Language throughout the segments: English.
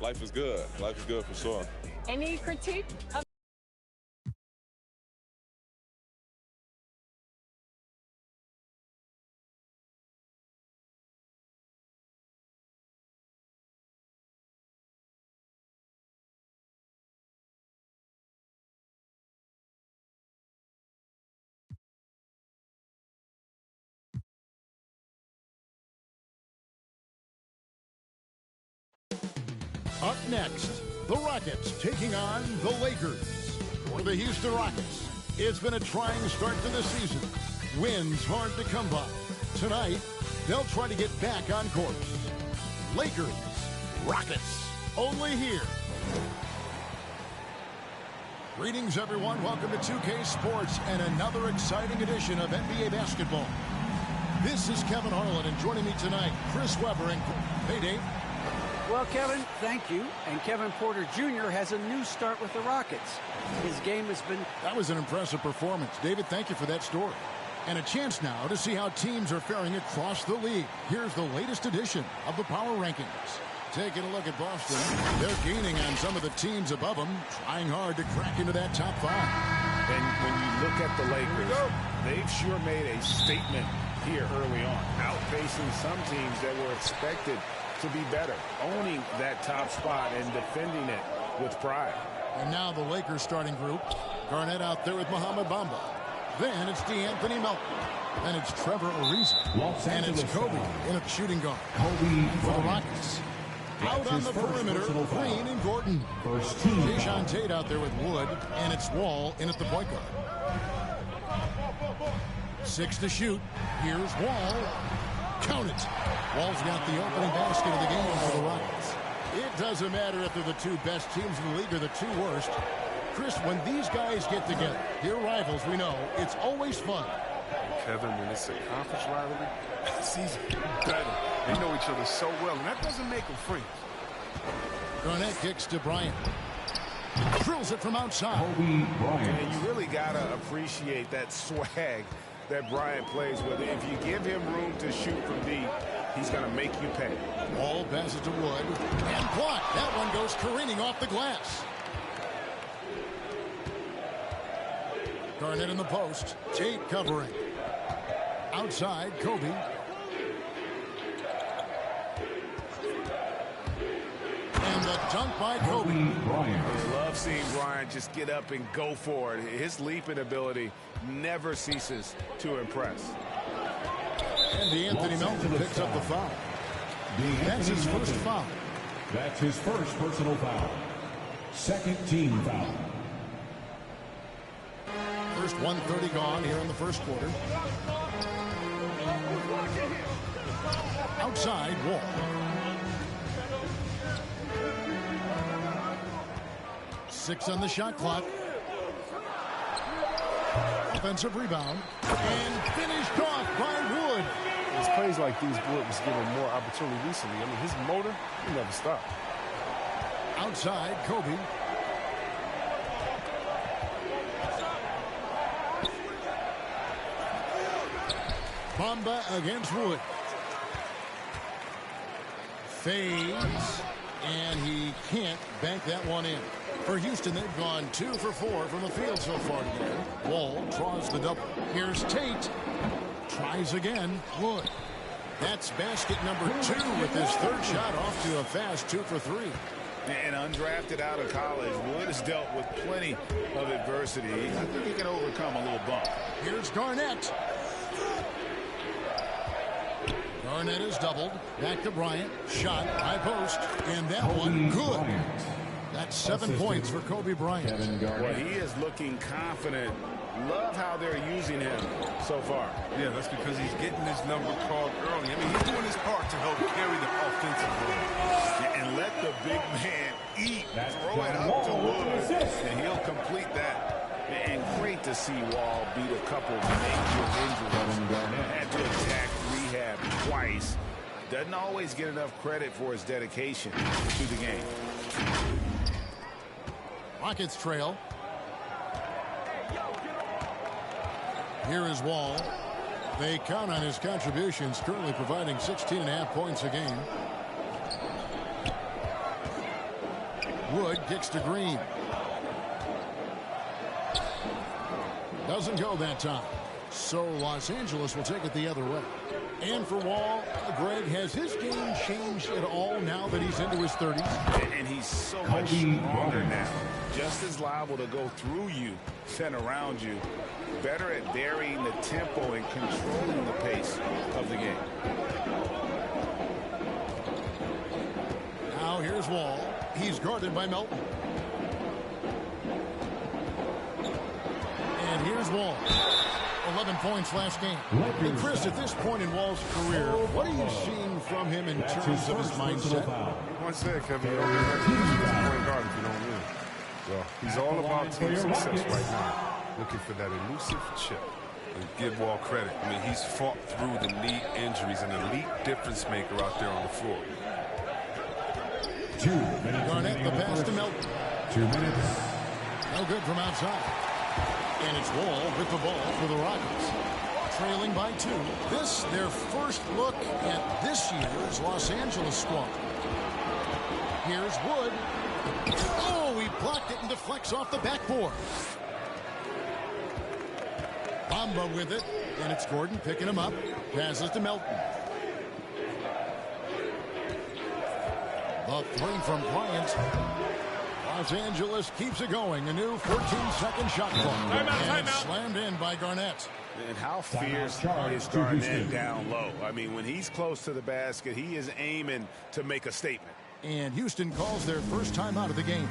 Life is good. Life is good for sure. Any critique of Up next, the Rockets taking on the Lakers. For the Houston Rockets, it's been a trying start to the season. Wins hard to come by. Tonight, they'll try to get back on course. Lakers, Rockets, only here. Greetings, everyone. Welcome to 2K Sports and another exciting edition of NBA basketball. This is Kevin Harlan, and joining me tonight, Chris Webber and... Hey, Dave. Well, Kevin, thank you. And Kevin Porter Jr. has a new start with the Rockets. His game has been... That was an impressive performance. David, thank you for that story. And a chance now to see how teams are faring across the league. Here's the latest edition of the Power Rankings. Taking a look at Boston. They're gaining on some of the teams above them, trying hard to crack into that top five. And when you look at the Lakers, they've sure made a statement here early on, outpacing some teams that were expected to be better, owning that top spot and defending it with pride. And now the Lakers starting group. Garnett out there with Mohamed Bamba. Then it's DeAnthony Melton. Then it's Trevor Ariza. And it's Kobe in a shooting guard. Kobe for the Rockets. Out on the perimeter, Green and Gordon. Jae'Sean Tate out there with Wood. And it's Wall in at the point guard. 6 to shoot. Here's Wall. Count it. Wall's got the opening basket of the game for the Rockets. It doesn't matter if they're the two best teams in the league or the two worst. Chris, when these guys get together, they're rivals, we know. It's always fun. Kevin, when it's a conference rivalry, it's even better. They know each other so well, and that doesn't make them friends. Garnett kicks to Bryant. Drills it from outside. And you really got to appreciate that swag that Bryant plays with. If you give him room to shoot from deep, he's going to make you pay. Ball passes to Wood. And blocked. That one goes careening off the glass. Garnett in the post. Tate covering. Outside, Kobe. And the dunk by Kobe. I love seeing Bryant just get up and go for it. His leaping ability never ceases to impress. And DeAnthony Melton picks up the foul. That's his first foul. That's his first personal foul. Second team foul. First 1:30 gone here in the first quarter. Outside, Wall. Six on the shot clock. Offensive rebound. And finished off by Wood. It's plays like these Wood was given more opportunity recently. I mean, his motor, he never stopped. Outside, Kobe. Bamba against Wood. Fades. And he can't bank that one in. For Houston, they've gone 2 for 4 from the field so far today. Wall draws the double. Here's Tate. Tries again. Wood. That's basket number 2 with his third shot off to a fast 2 for 3. And undrafted out of college, Wood has dealt with plenty of adversity. I think he can overcome a little bump. Here's Garnett. Garnett is doubled. Back to Bryant. Shot, high post. And that one good. That's 7 points for Kobe Bryant. Well, he is looking confident. Love how they're using him so far. Yeah, that's because he's getting his number called early. I mean, he's doing his part to help carry the offensive load. And let the big man eat. Throw it up to Wood, and he'll complete that. And great to see Wall beat a couple major injuries. Had to attack rehab twice. Doesn't always get enough credit for his dedication to the game. Rockets trail. Here is Wall. They count on his contributions, currently providing 16.5 points a game. Wood kicks to Green. Doesn't go that time. So Los Angeles will take it the other way. And for Wall, Greg, has his game changed at all now that he's into his 30s? And he's so much stronger now. Just as liable to go through you than around you. Better at varying the tempo and controlling the pace of the game. Now here's Wall. He's guarded by Melton. And here's Wall. 11 points last game. Hey, Chris, at this point in Wall's career, what are you seeing from him in terms of his mindset? One sec, Kevin. You don't get that point guard if you don't win. So he's all about team success right now. Looking for that elusive chip. And give Wall credit. I mean, he's fought through the knee injuries, an elite difference maker out there on the floor. 2 minutes. Garnett, the pass to Melton. 2 minutes. No good from outside. And it's Wall with the ball for the Rockets. Trailing by 2. This, their first look at this year's Los Angeles squad. Here's Wood. Oh, he blocked it and deflects off the backboard. Bamba with it. And it's Gordon picking him up. Passes to Melton. The 3 from Bryant. Los Angeles keeps it going. A new 14-second shot clock. And it's slammed in by Garnett. And how fierce is Garnett down low? I mean, when he's close to the basket, he is aiming to make a statement. And Houston calls their first time out of the game.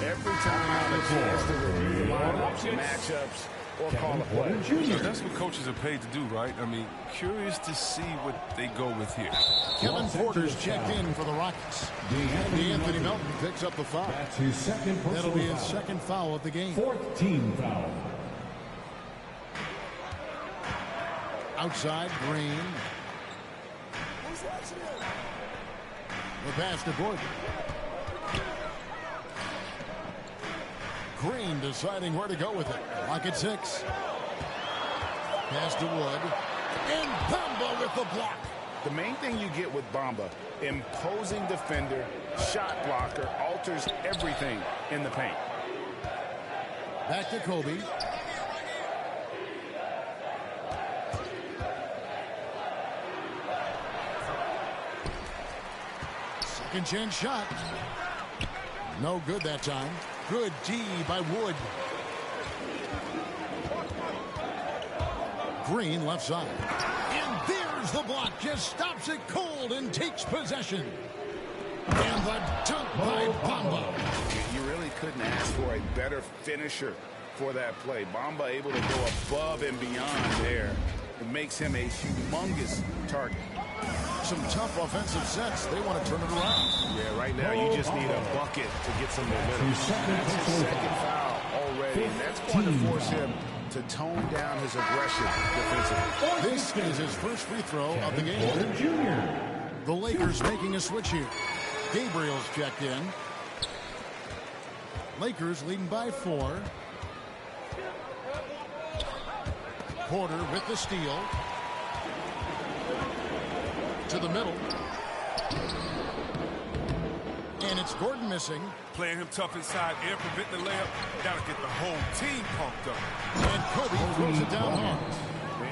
Every time I have a chance to review lineups, matchups, or call a play. That's what coaches are paid to do, right? I mean, curious to see what they go with here. Kevin Porter's checked in for the Rockets. And Anthony Melton picks up the foul. That's his second personal That'll be his foul. second foul of the game. 4th team foul. Outside, Green. The pass to Gordon. Green deciding where to go with it. Lock at 6. Pass to Wood. And Bamba with the block. The main thing you get with Bamba, imposing defender, shot blocker, alters everything in the paint. Back to Kobe. Second chance shot. No good that time. Good D by Wood. Green left side. And there's the block. Just stops it cold and takes possession. And the dunk by Bamba. You really couldn't ask for a better finisher for that play. Bamba able to go above and beyond there. It makes him a humongous target. Some tough offensive sets. They want to turn it around. Yeah, right now you just need a bucket to get some momentum. That's his second foul already, and that's going to force him to tone down his aggression defensively. This is his first free throw of the game. The Lakers making a switch here. Gabriel's checked in. Lakers leading by 4. Porter with the steal. To the middle. And it's Gordon missing. Playing him tough inside, air prevent the layup. That'll get the whole team pumped up. And Kobe throws it down hard.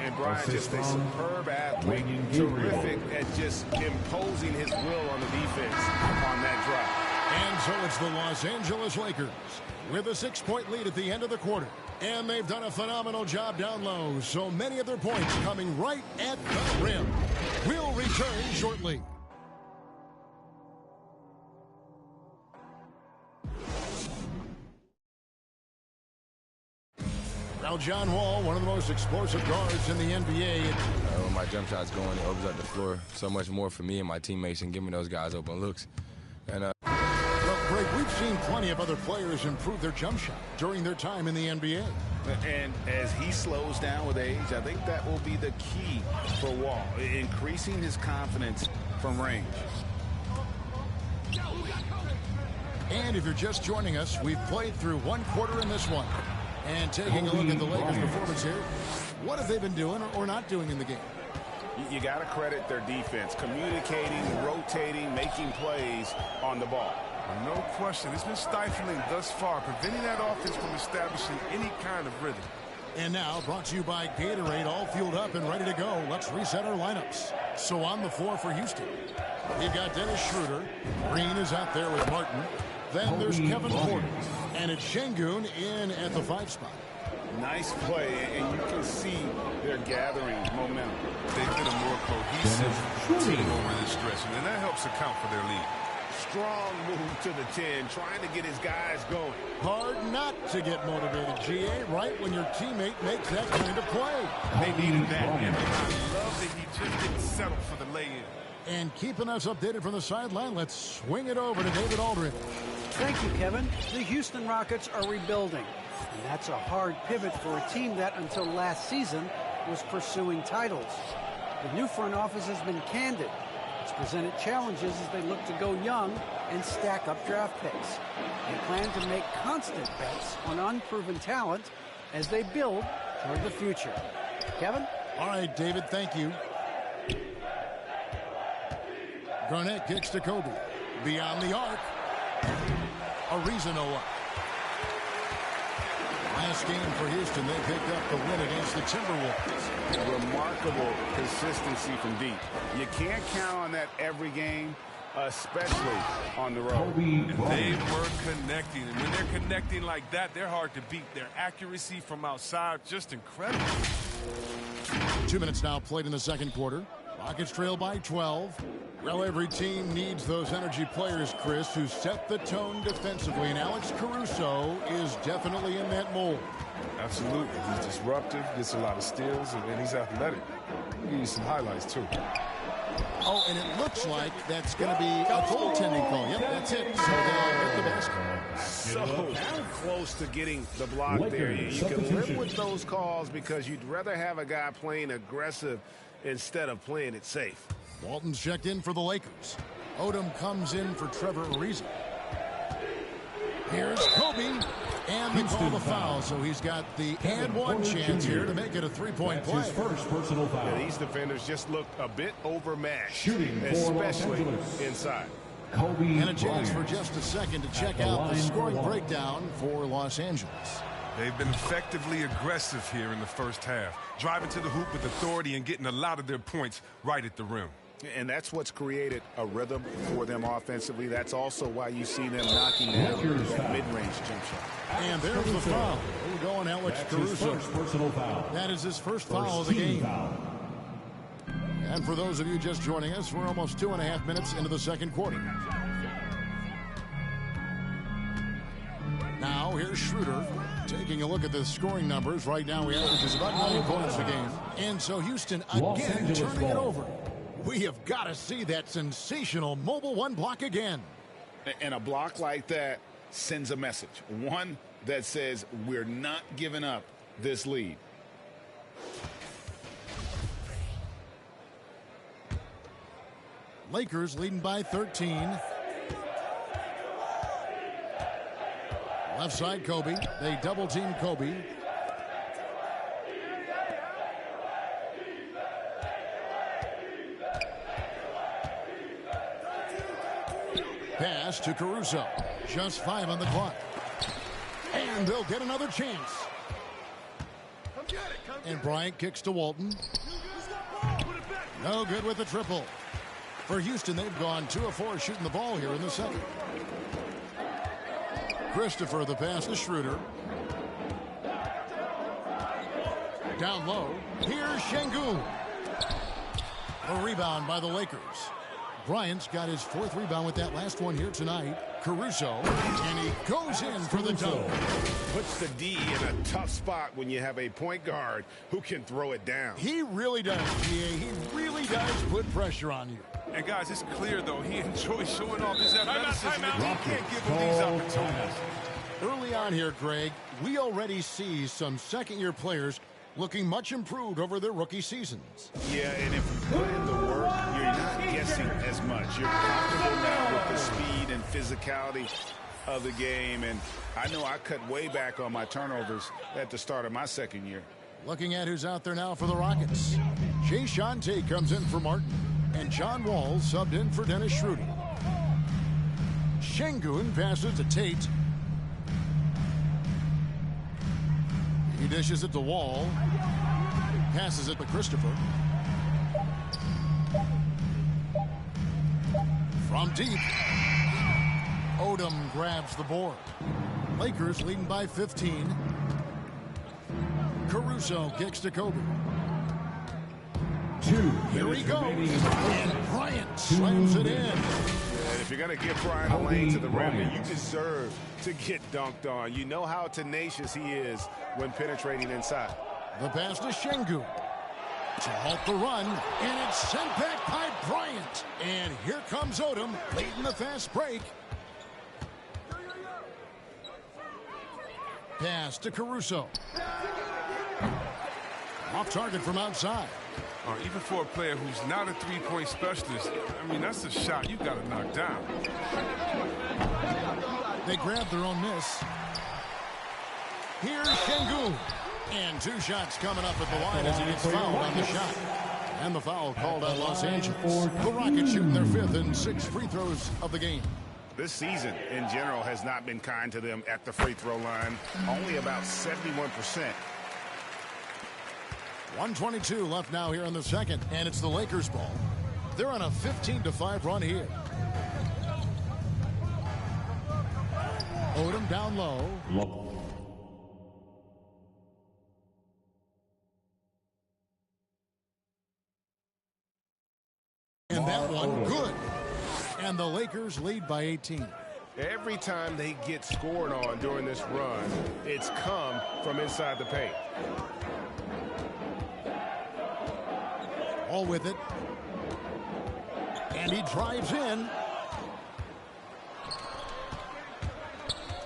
And Brian, just a superb athlete, terrific at just imposing his will on the defense on that drive. And so it's the Los Angeles Lakers with a 6-point lead at the end of the quarter. And they've done a phenomenal job down low. So many of their points coming right at the rim. We'll return shortly. Now John Wall, one of the most explosive guards in the NBA. When my jump shot's going, it opens up the floor so much more for me and my teammates and giving those guys open looks. And Well, Greg, we've seen plenty of other players improve their jump shot during their time in the NBA. And as he slows down with age, I think that will be the key for Wall, increasing his confidence from range. And if you're just joining us, we've played through one quarter in this one. And taking a look at the Lakers' performance here, what have they been doing or not doing in the game? You got to credit their defense, communicating, rotating, making plays on the ball. Well, no question. It's been stifling thus far, preventing that offense from establishing any kind of rhythm. And now, brought to you by Gatorade, all fueled up and ready to go. Let's reset our lineups. So on the floor for Houston, we've got Dennis Schroeder. Green is out there with Martin. Then there's Kevin Porter. And it's Şengün in at the 5 spot. Nice play, and you can see they're gathering momentum. They've been a more cohesive team over this stretch, and that helps account for their lead. Strong move to the 10, trying to get his guys going. Hard not to get motivated, GA, right when your teammate makes that kind of play. They needed that, and I love that he just didn't settle for the lay-in. And keeping us updated from the sideline, let's swing it over to David Aldridge. Thank you, Kevin. The Houston Rockets are rebuilding. And that's a hard pivot for a team that, until last season, was pursuing titles. The new front office has been candid. It's presented challenges as they look to go young and stack up draft picks. They plan to make constant bets on unproven talent as they build toward the future. Kevin? All right, David, thank you. Garnett kicks to Kobe. Beyond the arc. Ariza no up. Last game for Houston, they picked up the win against the Timberwolves. Remarkable consistency from deep. You can't count on that every game, especially on the road. And they were connecting, and when they're connecting like that, they're hard to beat. Their accuracy from outside, just incredible. 2 minutes now played in the second quarter. Rockets trail by 12. Well, every team needs those energy players, Chris, who set the tone defensively, and Alex Caruso is definitely in that mold. Absolutely. He's disruptive, gets a lot of steals, and he's athletic. I'll give you some highlights, too. Oh, and it looks like that's going to be a goaltending call. Yep, that's it. So they'll get the basket. So close to getting the block there. You can live with those calls because you'd rather have a guy playing aggressive instead of playing it safe. Walton's checked in for the Lakers. Odom comes in for Trevor Ariza. Here's Kobe, and they call the foul, so he's got the and one chance here to make it a three-point play. His first personal foul. Yeah, these defenders just look a bit overmatched, Shooting for especially Los Angeles. inside. Kobe And a chance for just a second to check out the scoring breakdown for Los Angeles. They've been effectively aggressive here in the first half, driving to the hoop with authority and getting a lot of their points right at the rim. And that's what's created a rhythm for them offensively. That's also why you see them knocking down that mid-range jump shot. And there's the foul. We're going Alex Caruso. That is his first foul of the game. And for those of you just joining us, we're almost 2.5 minutes into the second quarter. Now here's Schroeder taking a look at the scoring numbers. Right now he averages about 9 points a game. And so Houston again turning it over. We have got to see that sensational mobile one block again. And a block like that sends a message. One that says we're not giving up this lead. Lakers leading by 13. Left side Kobe. They double team Kobe. Pass to Caruso. Just 5 on the clock. And they'll get another chance. And Bryant kicks to Walton. No good with the triple. For Houston, they've gone 2 of 4 shooting the ball here in the second. Christopher, the pass to Schroeder. Down low. Here's Şengün. A rebound by the Lakers. Bryant's got his 4th rebound with that last one here tonight. Caruso, and he goes in for the dunk. Puts the D in a tough spot when you have a point guard who can throw it down. He really does, GA. He really does put pressure on you. And guys, it's clear, though, he enjoys showing off his athleticism. He can't give him these opportunities. Early on here, Greg, we already see some second-year players looking much improved over their rookie seasons. Yeah, and if you put in the work, you're not guessing as much. You're comfortable now with the speed and physicality of the game. And I know I cut way back on my turnovers at the start of my second year. Looking at who's out there now for the Rockets. Jay Shante comes in for Martin. And John Wall subbed in for Dennis Schroeder. Şengün passes to Tate. He dishes it to Wall. Passes it to Christopher. From deep, Odom grabs the board. Lakers leading by 15. Caruso kicks to Kobe. Here he goes. And Bryant slams it in. And if you're going to give Bryant a lane to the rim, you deserve to get dunked on. You know how tenacious he is when penetrating inside. The pass to Şengün. To halt the run, and it's sent back by Bryant. And here comes Odom, late in the fast break. Pass to Caruso. Off target from outside. Even for a player who's not a three-point specialist, I mean, that's a shot you got to knock down. They grab their own miss. Here's Şengün. And 2 shots coming up at the line as he gets fouled on the shot. And the foul called on Los Angeles. The Rockets shooting their 5th and 6th free throws of the game. This season, in general, has not been kind to them at the free throw line. Only about 71%. 1:22 left now here in the second, and it's the Lakers ball. They're on a 15-5 run here. Odom down low. And that one good. And the Lakers lead by 18. Every time they get scored on during this run, it's come from inside the paint. All with it. And he drives in.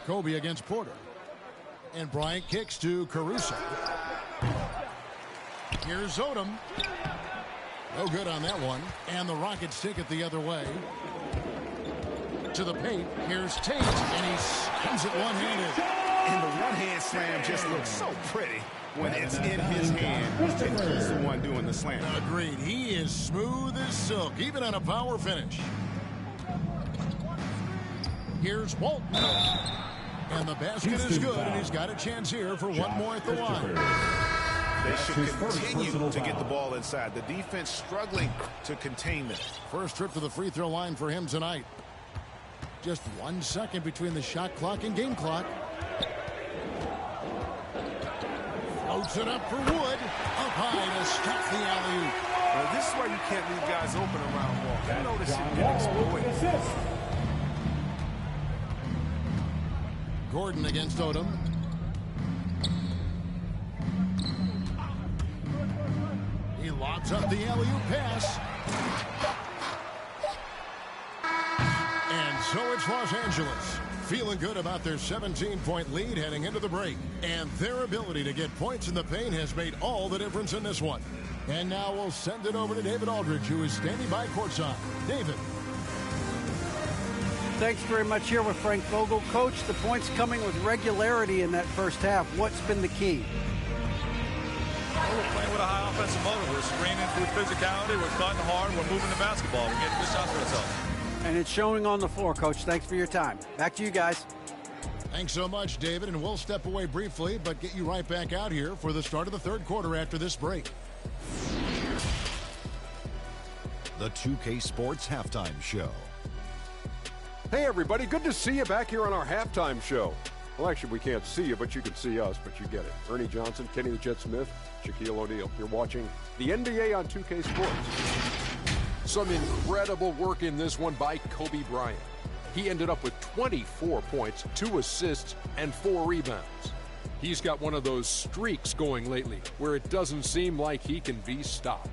Kobe against Porter. And Bryant kicks to Caruso. Here's Odom. No good on that one. And the Rockets take it the other way. To the paint. Here's Tate. And he slams it one-handed. And the one-hand slam just looks so pretty when it's in his hand. And he's the one doing the slam. Agreed. He is smooth as silk, even on a power finish. Here's Walton. And the basket is good, and he's got a chance here for one more at the line. They should continue to get the ball inside. The defense struggling to contain them. First trip to the free throw line for him tonight. Just 1 second between the shot clock and game clock. Floats it up for Wood. Up high to stop the alley-oop. Well, this is why you can't leave guys open around ball. You notice him get exploited. Gordon against Odom. He lobs up the alley-oop pass. And so it's Los Angeles, feeling good about their 17-point lead heading into the break. And their ability to get points in the paint has made all the difference in this one. And now we'll send it over to David Aldridge, who is standing by courtside. David. Thanks very much here with Frank Vogel. Coach, the points coming with regularity in that first half. What's been the key? Well, we're playing with a high offensive motor. We're screening with physicality. We're cutting hard. We're moving the basketball. We're getting good shots for ourselves. And it's showing on the floor, Coach. Thanks for your time. Back to you guys. Thanks so much, David. And we'll step away briefly, but get you right back out here for the start of the third quarter after this break. The 2K Sports Halftime Show. Hey, everybody. Good to see you back here on our halftime show. Well, actually, we can't see you, but you can see us, but you get it. Ernie Johnson, Kenny the Jet Smith, Shaquille O'Neal. You're watching the NBA on 2K Sports. Some incredible work in this one by Kobe Bryant. He ended up with 24 points, 2 assists, and 4 rebounds. He's got one of those streaks going lately where it doesn't seem like he can be stopped.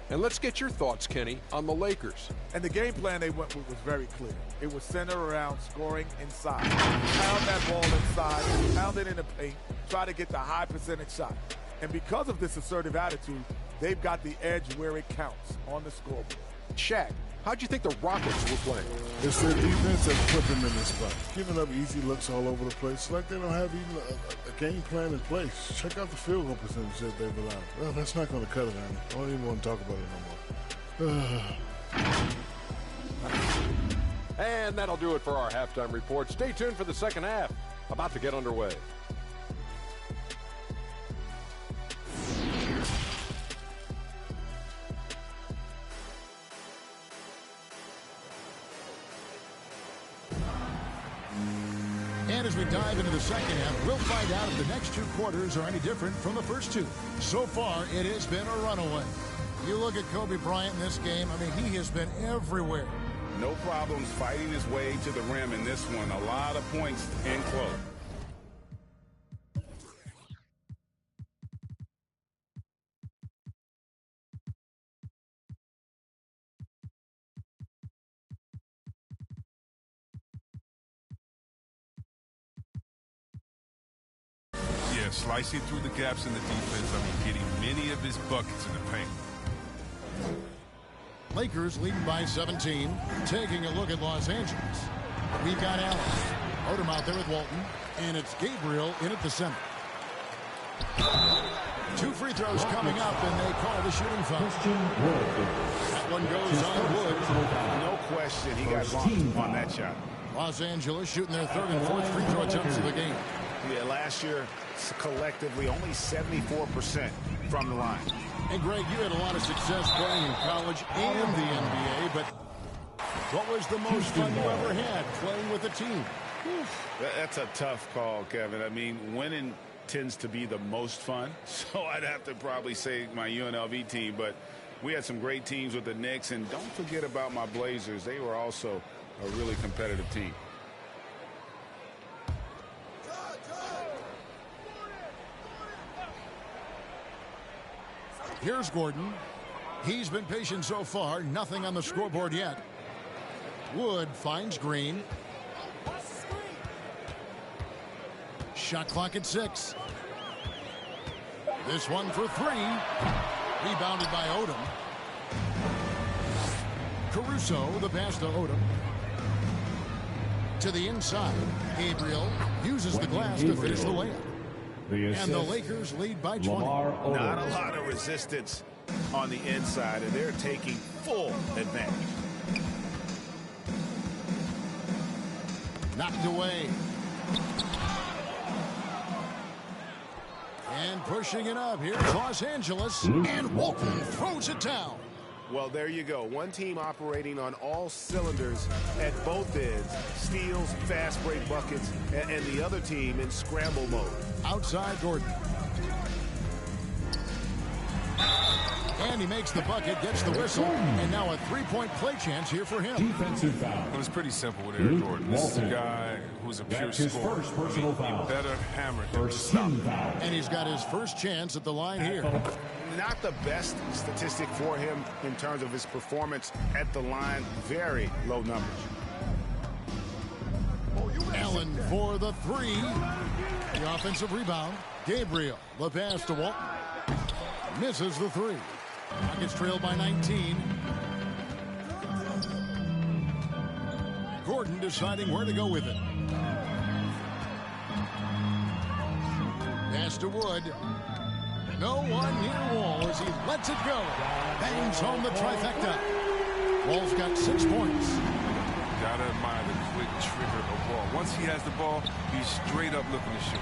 And let's get your thoughts, Kenny, on the Lakers. And the game plan they went with was very clear. It was centered around scoring inside. Pound that ball inside, pound it in the paint, try to get the high percentage shot. And because of this assertive attitude, they've got the edge where it counts on the scoreboard. Shaq, how'd you think the Rockets were playing? It's their defense that put them in this spot. Giving up easy looks all over the place. Like they don't have even a game plan in place. Check out the field goal percentage that they've allowed. Well, that's not going to cut it, Andy. I don't even want to talk about it no more. And that'll do it for our halftime report. Stay tuned for the second half. About to get underway. And as we dive into the second half, we'll find out if the next two quarters are any different from the first two. So far, it has been a runaway. You look at Kobe Bryant in this game, I mean, he has been everywhere. No problems fighting his way to the rim in this one. A lot of points in close. Yeah, slicing through the gaps in the defense. I mean, getting many of his buckets in the paint. Lakers leading by 17. Taking a look at Los Angeles. We've got Allen. Odom out there with Walton. And it's Gabriel in at the center. Two free throws coming up, and they call the shooting foul. That one goes on Wood. No question, he got bumped on that shot. Los Angeles shooting their third and fourth free throw attempts of the game. Yeah, last year, collectively, only 74% from the line. And Greg, you had a lot of success playing in college and the NBA, but what was the most fun you ever had playing with a team? That's a tough call, Kevin. I mean, winning tends to be the most fun, so I'd have to probably say my UNLV team, but we had some great teams with the Knicks, and don't forget about my Blazers. They were also a really competitive team. Here's Gordon. He's been patient so far. Nothing on the scoreboard yet. Wood finds Green. Shot clock at 6. This one for 3. Rebounded by Odom. Caruso, the pass to Odom. To the inside. Gabriel uses the glass to finish the layup. And the Lakers lead by 20. Not a lot of resistance on the inside, and they're taking full advantage. Knocked away. And pushing it up. Here's Los Angeles. And Walton throws it down. Well, there you go. One team operating on all cylinders at both ends. Steals, fast break buckets, and the other team in scramble mode. Outside Gordon. And he makes the bucket, gets the whistle, and now a three-point play chance here for him. Defensive foul. It was pretty simple with Eric Gordon. This is a guy who's a pure scorer. First personal foul. Better hammer him to stop. And he's got his first chance at the line here. Not the best statistic for him in terms of his performance at the line. Very low numbers. Allen for the 3. The offensive rebound. Gabriel, the pass to Walton. Misses the 3. Rockets trail by 19. Gordon deciding where to go with it. Pass to Wood. No one near Wall as he lets it go. Bangs home the trifecta. Wall's got 6 points. Gotta admire the quick trigger of Wall. Once he has the ball, he's straight up looking to shoot.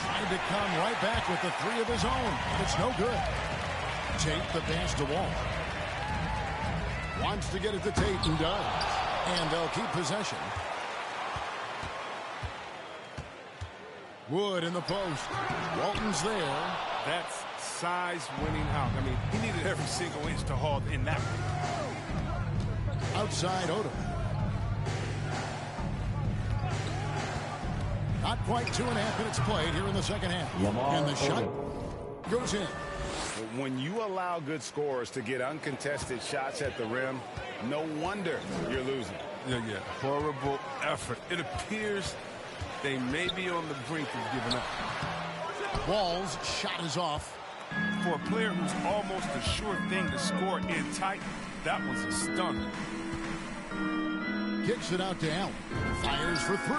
Trying to come right back with the 3 of his own. It's no good. Tate the pass to Wall. Wants to get it to Tate and does. And they'll keep possession. Wood in the post. Walton's there. That's size winning out. I mean, he needed every single inch to haul in that one. Outside Odom. Not quite 2.5 minutes played here in the second half. And the shot goes in. When you allow good scorers to get uncontested shots at the rim, no wonder you're losing. Yeah. Horrible effort. It appears they may be on the brink of giving up. Wall's shot is off. For a player who's almost a sure thing to score in tight, that was a stunner. Kicks it out to Allen. Fires for 3.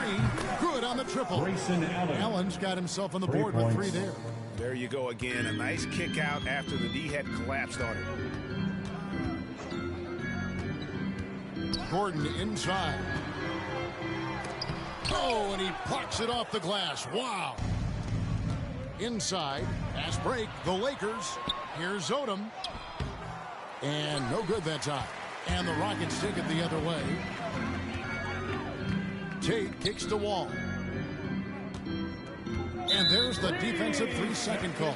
Good on the triple. Allen's got himself on the board with 3 there. There you go again. A nice kick out after the D had collapsed on him. Gordon inside. Oh, and he plucks it off the glass. Wow. Inside, pass break, the Lakers. Here's Odom. And no good that time. And the Rockets take it the other way. Tate kicks the wall. And there's the defensive 3-second call.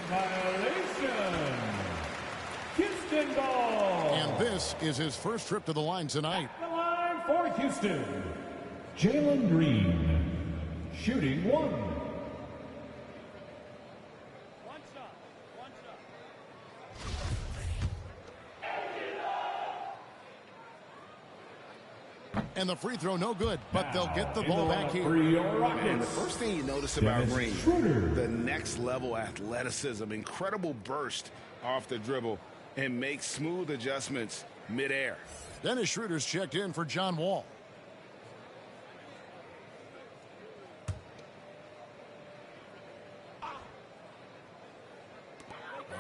Houston ball. And this is his first trip to the line tonight. The line for Houston. Jalen Green, shooting 1. And the free throw no good, but they'll get the ball back here. And the first thing you notice about Green, the next level athleticism, incredible burst off the dribble, and makes smooth adjustments midair. Dennis Schroeder's checked in for John Wall. A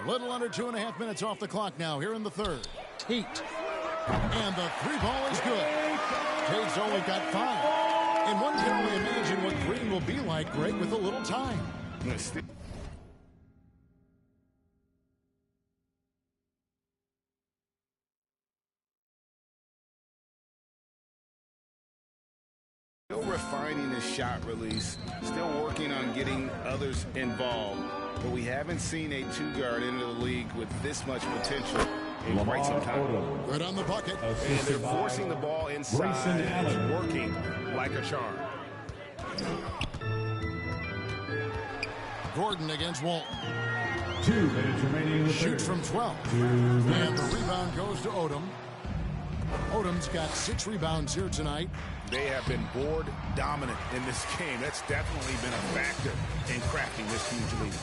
little under 2.5 minutes off the clock now here in the third. Tate. And the 3 ball is good. Tate's only got 5. And one can only imagine what Green will be like, Greg, with a little time. Still refining his shot release, still working on getting others involved. But we haven't seen a 2-guard into the league with this much potential in quite some time. Good on the bucket. And they're forcing the ball inside. It's working like a charm. Gordon against Walton. 2 minutes remaining in the Shoots third. from 12. And the rebound goes to Odom. Odom's got 6 rebounds here tonight. They have been board dominant in this game. That's definitely been a factor in cracking this huge lead.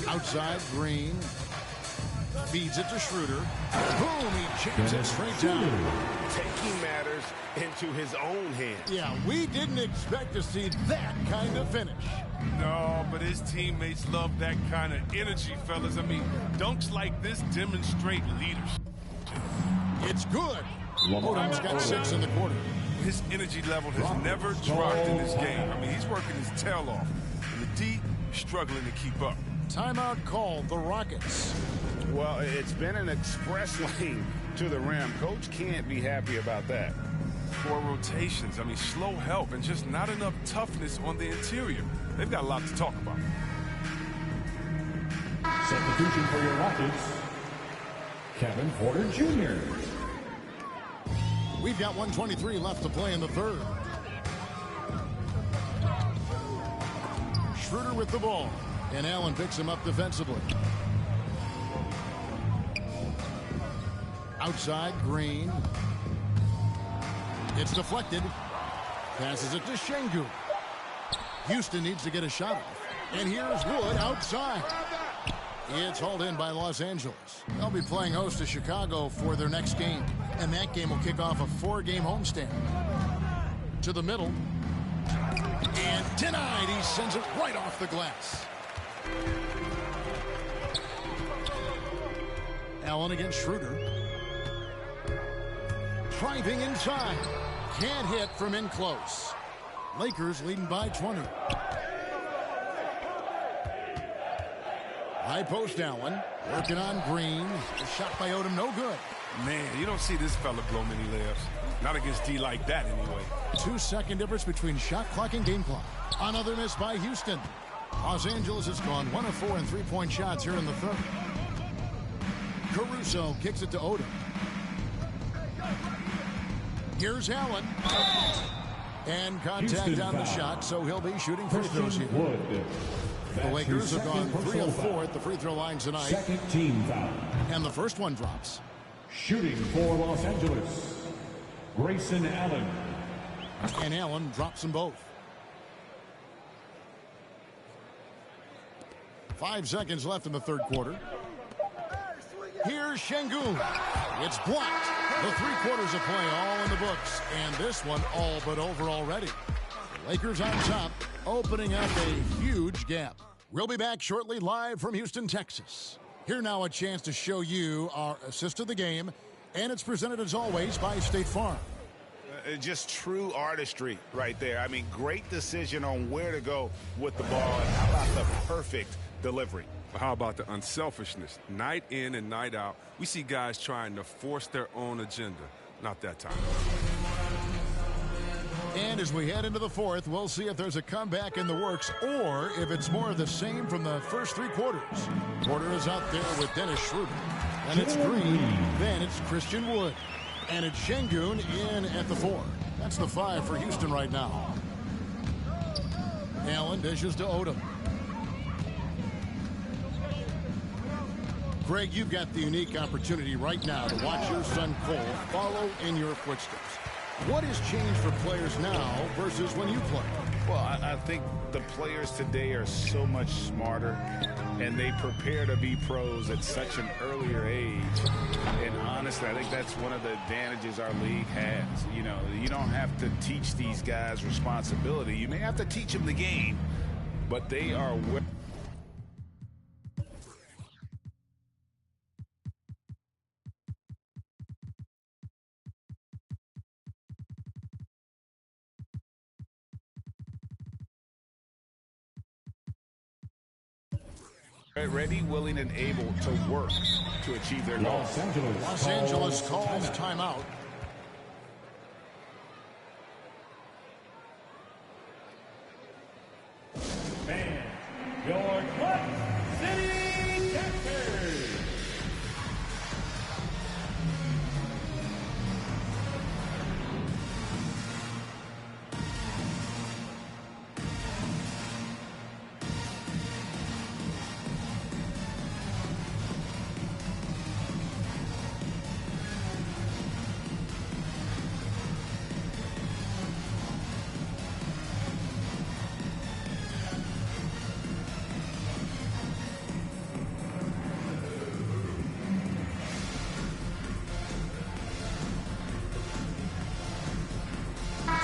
Outside, Green. Feeds it to Schroeder. Boom, he jams it straight down. Taking matters into his own hands. Yeah, we didn't expect to see that kind of finish. No, but his teammates love that kind of energy, fellas. I mean, dunks like this demonstrate leadership. It's good. Odom's got 6 in the quarter. His energy level has never dropped in this game. I mean, he's working his tail off. And the D struggling to keep up. Timeout called, the Rockets. Well, it's been an express lane to the rim. Coach can't be happy about that. 4 rotations. I mean, slow help and just not enough toughness on the interior. They've got a lot to talk about. Substitution for your Rockets, Kevin Porter Jr. We've got 1:23 left to play in the third. Schroeder with the ball. And Allen picks him up defensively. Outside, Green. It's deflected. Passes it to Şengün. Houston needs to get a shot off. And here's Wood outside. It's hauled in by Los Angeles. They'll be playing host to Chicago for their next game. And that game will kick off a 4-game homestand. To the middle. And denied. He sends it right off the glass. Allen against Schroeder. Driving inside. Can't hit from in close. Lakers leading by 20. High post Allen. Working on Green. The shot by Odom, no good. Man, you don't see this fella blow many layups. Not against D like that anyway. 2-second difference between shot clock and game clock. Another miss by Houston. Los Angeles has gone 1 of 4 in 3-point shots here in the third. Caruso kicks it to Odom. Here's Allen. And contact on the shot, so he'll be shooting free throws here. The Lakers have gone 3 of 4 at the free throw line tonight. Second team foul. And the first one drops. Shooting for Los Angeles, Grayson Allen. And Allen drops them both. 5 seconds left in the third quarter. Here's Şengün. It's blocked. The 3 quarters of play all in the books. And this one all but over already. The Lakers on top, opening up a huge gap. We'll be back shortly live from Houston, Texas. Here now a chance to show you our assist of the game And it's presented, as always, by State Farm. Just true artistry right there. I mean, great decision on where to go with the ball. And how about the perfect delivery? How about the unselfishness? Night in and night out, we see guys trying to force their own agenda. Not that time. And as we head into the fourth, we'll see if there's a comeback in the works or if it's more of the same from the first three quarters. Porter is out there with Dennis Schroeder. And it's Green. Then it's Christian Wood. And it's Şengün in at the 4. That's the 5 for Houston right now. Allen dishes to Odom. Greg, you've got the unique opportunity right now to watch your son Cole follow in your footsteps. What has changed for players now versus when you played? Well, I think the players today are so much smarter, and they prepare to be pros at such an earlier age. And honestly, I think that's one of the advantages our league has. You know, you don't have to teach these guys responsibility. You may have to teach them the game, but they are ready, willing, and able to work to achieve their goals. Los Angeles calls timeout. And your Clutch City Captors.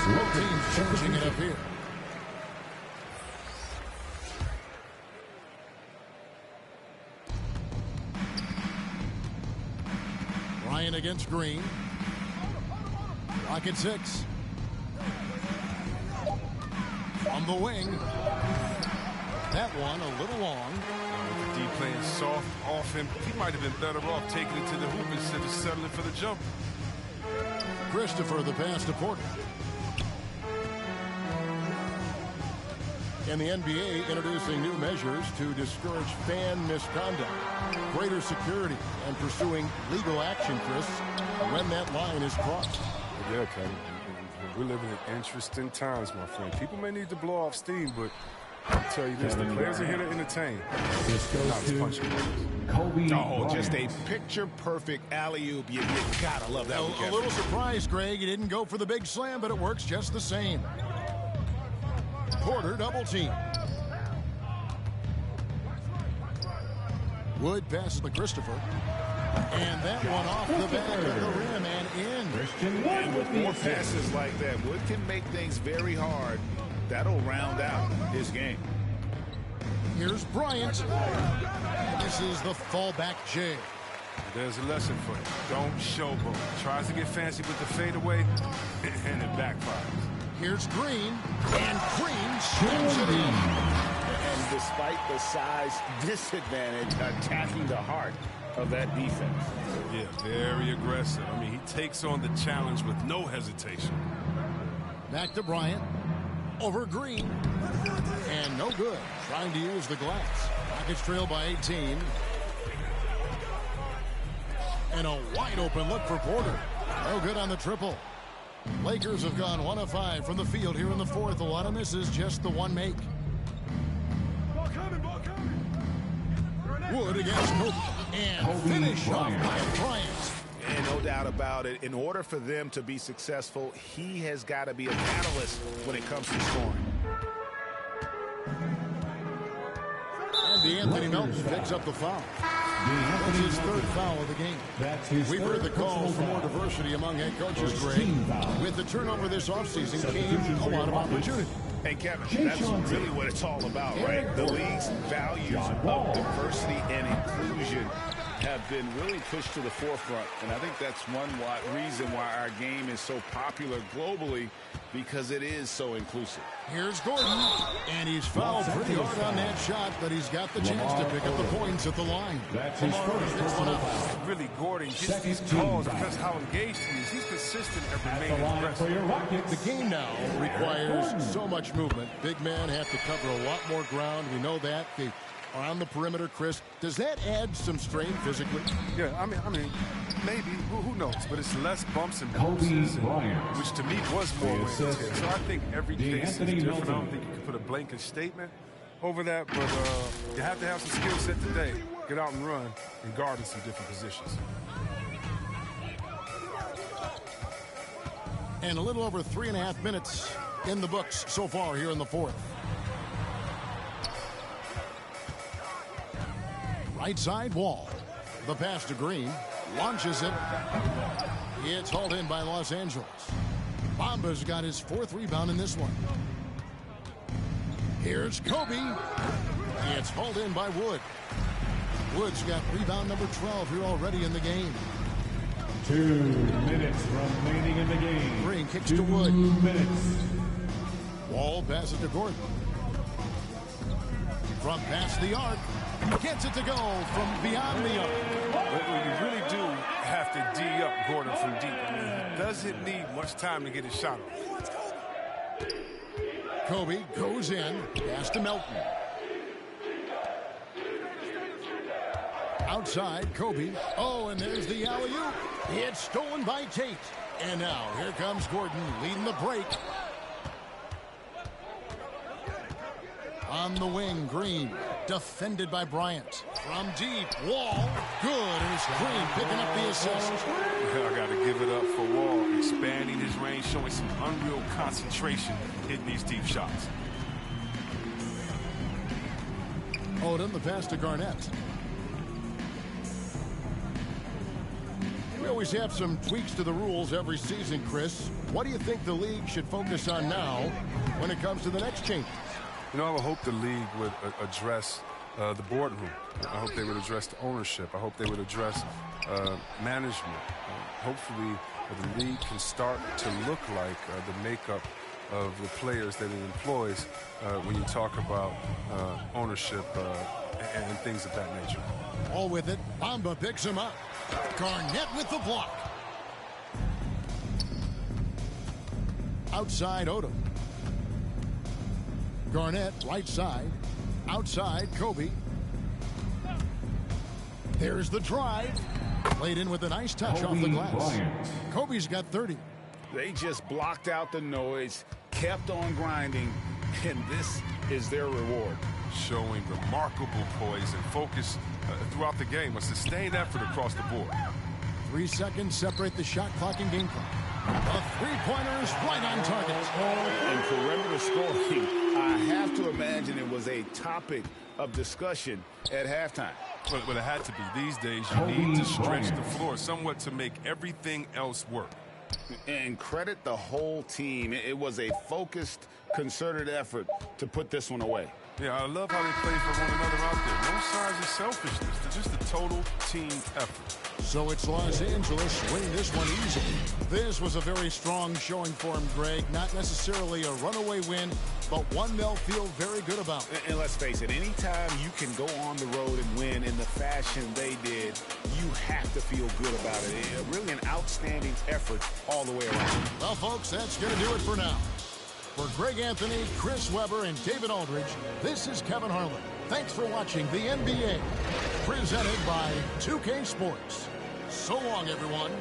Both teams changing it up here. Ryan against Green. Rocket 6. From the wing. That one a little long. With the D playing soft off him, he might have been better off taking it to the hoop instead of settling for the jump. Christopher, the pass to Porter. And the NBA introducing new measures to discourage fan misconduct. Greater security and pursuing legal action, Chris, when that line is crossed. Yeah, Kevin. We're living in interesting times, my friend. People may need to blow off steam, but I'll tell you this, the players are here to entertain. This goes to Kobe. Oh, just a picture-perfect alley-oop. You gotta love that one, A little surprised, Greg. He didn't go for the big slam, but it works just the same. Porter double team. Wood passes to Christopher. And that one off the back of the rim and in. And with more passes like that, Wood can make things very hard. That'll round out his game. Here's Bryant. This is the fallback J. There's a lesson for you. Don't showboat. Tries to get fancy with the fadeaway, and it backfires. Here's Green, and Green slams it in. And despite the size disadvantage, attacking the heart of that defense. Yeah, very aggressive. I mean, he takes on the challenge with no hesitation. Back to Bryant. Over Green. And no good. Trying to use the glass. Rockets trail by 18. And a wide open look for Porter. No good on the triple. Lakers have gone 1 of 5 from the field here in the fourth. A lot of misses, just the one make. Wood against Kobe. And finish off by Bryant. And no doubt about it, in order for them to be successful, he has got to be a catalyst when it comes to scoring. And D'Anthony Melton picks up the foul. That's his third foul of the game. We've heard the call for more diversity among head coaches, Greg. With the turnover this offseason came a lot of opportunity. Hey, Kevin, that's really what it's all about, right? The league's values of diversity and inclusion have been really pushed to the forefront, and I think that's one reason why our game is so popular globally, because it is so inclusive. Here's Gordon, and he's fouled pretty hard on that shot, but he's got the chance to pick up the points at the line. That's his first personal foul. Really, Gordon gets these calls because how engaged he is. He's consistent and remaining aggressive. The game now requires so much movement. Big men have to cover a lot more ground. We know that. They are on the perimeter, Chris. Does that add some strain physically? Yeah, I mean, maybe. Who knows? But it's less bumps and bruises, which to me was more wear and tear. So I think every case is different. I don't think you can put a blanket statement over that, but you have to have some skill set today. Get out and run and guard in some different positions. And a little over 3.5 minutes in the books so far here in the fourth. Right side Wall. The pass to Green. Launches it. It's hauled in by Los Angeles. Bamba's got his 4th rebound in this one. Here's Kobe. It's hauled in by Wood. Wood's got rebound number 12 here already in the game. 2 minutes remaining in the game. Green kicks to Wood. 2 minutes. Wall passes to Gordon. From past the arc. Gets it to go from beyond the arc. Well, you really do have to D up Gordon from deep. I mean, he doesn't need much time to get his shot off. Kobe goes in. Pass to Melton. Outside, Kobe. Oh, and there's the alley-oop. It's stolen by Tate. And now, here comes Gordon leading the break. On the wing, Green. Defended by Bryant. From deep, Wall. Good, and it's Green picking up the assist. I got to give it up for Wall. Expanding his range, showing some unreal concentration, hitting these deep shots. Odom, the pass to Garnett. We always have some tweaks to the rules every season, Chris. What do you think the league should focus on now when it comes to the next changes? You know, I would hope the league would address the boardroom. I hope they would address the ownership. I hope they would address management. Hopefully, the league can start to look like the makeup of the players that it employs when you talk about ownership and things of that nature. All with it. Bamba picks him up. Garnett with the block. Outside, Odom. Garnett, right side. Outside, Kobe. There's the drive. Played in with a nice touch off the glass. Kobe's got 30. They just blocked out the noise, kept on grinding, and this is their reward. Showing remarkable poise and focus throughout the game. A sustained effort across the board. 3 seconds separate the shot clock and game clock. A three-pointer is right on target. And perimeter scoring, I have to imagine it was a topic of discussion at halftime. But it had to be. These days, you need to stretch the floor somewhat to make everything else work. And credit the whole team. It was a focused, concerted effort to put this one away. Yeah, I love how they play for one another out there. No signs of selfishness. It's just a total team effort. So it's Los Angeles winning this one easily. This was a very strong showing for him, Greg. Not necessarily a runaway win, but one they'll feel very good about. And let's face it, anytime you can go on the road and win in the fashion they did, you have to feel good about it. Really an outstanding effort all the way around. Well, folks, that's going to do it for now. For Greg Anthony, Chris Webber, and David Aldridge, this is Kevin Harlan. Thanks for watching the NBA, presented by 2K Sports. So long, everyone.